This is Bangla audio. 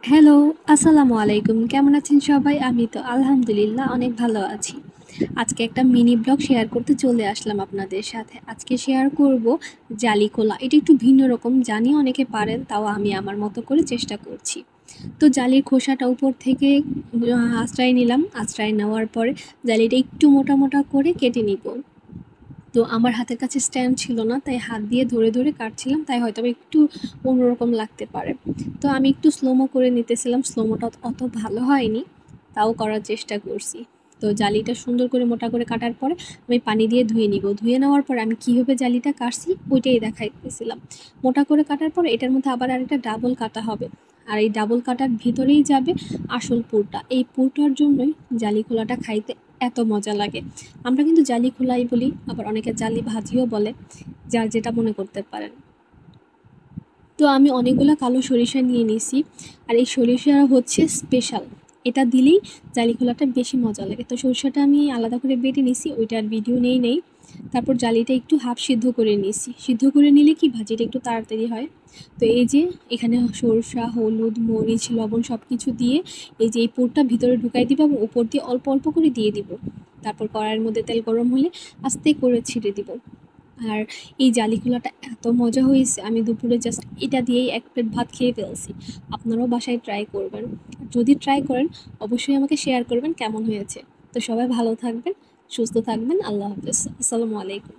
হ্যালো, আসসালামু আলাইকুম। কেমন আছেন সবাই? আমি তো আলহামদুলিল্লাহ অনেক ভালো আছি। আজকে একটা মিনি ব্লগ শেয়ার করতে চলে আসলাম আপনাদের সাথে। আজকে শেয়ার করব জালি কোলা। এটা একটু ভিন্ন রকম, জানি অনেকে পারেন, তাও আমি আমার মতো করে চেষ্টা করছি। তো জালির খোসাটা উপর থেকে আঁচড়াই নিলাম। আঁচড়াই নেওয়ার পরে জালিটা একটু মোটা মোটা করে কেটে নিব। তো আমার হাতের কাছে স্ট্যান্ড ছিল না, তাই হাত দিয়ে ধরে ধরে কাটছিলাম, তাই হয়তো একটু অন্যরকম লাগতে পারে। তো আমি একটু স্লোমো করে নিতেছিলাম, স্লোমোটা অত ভালো হয়নি, তাও করার চেষ্টা করছি। তো জালিটা সুন্দর করে মোটা করে কাটার পরে আমি পানি দিয়ে ধুয়ে নিব। ধুয়ে নেওয়ার পরে আমি কীভাবে জালিটা কাটছি ওইটাই দেখাইতেছিলাম। মোটা করে কাটার পরে এটার মধ্যে আবার আরেকটা ডাবল কাটা হবে, আর এই ডাবল কাটার ভিতরেই যাবে আসল পুরটা। এই পুরটার জন্যই জালি খোলাটা খাইতে এত মজা লাগে। আমরা কিন্তু জালি খোলাই বলি, আবার অনেকে জালি ভাজিও বলে, যার যেটা মনে করতে পারেন। তো আমি অনেকগুলো কালো সরিষা নিয়ে নিছি, আর এই সরিষা হচ্ছে স্পেশাল, এটা দিলেই জালি খোলাটা বেশি মজা লাগে। তো সরিষাটা আমি আলাদা করে বেটে নিছি, ওইটার ভিডিও নেই। তারপর জালিটা একটু হাফ সিদ্ধ করে নিছি। সিদ্ধ করে নিলে কি ভাজিটা একটু তাড়াতাড়ি হয়। তো এই যে এখানে সরষা, হলুদ, মরিচ, লবণ সব কিছু দিয়ে এই যে এই পুরটা ভিতরে ঢুকাই দিব এবং উপর দিয়ে অল্প অল্প করে দিয়ে দিব। তারপর কড়াইয়ের মধ্যে তেল গরম হলে আস্তে করে ছিঁড়ে দিব। আর এই জালি খোলাটা এত মজা হয়েছে, আমি দুপুরে জাস্ট এটা দিয়েই এক প্লেট ভাত খেয়ে ফেলছি। আপনারাও বাসায় ট্রাই করবেন। যদি ট্রাই করেন অবশ্যই আমাকে শেয়ার করবেন কেমন হয়েছে। তো সবাই ভালো থাকবেন, সুস্থ থাকবেন। আল্লাহ হাফেজ। আসসালামু আলাইকুম।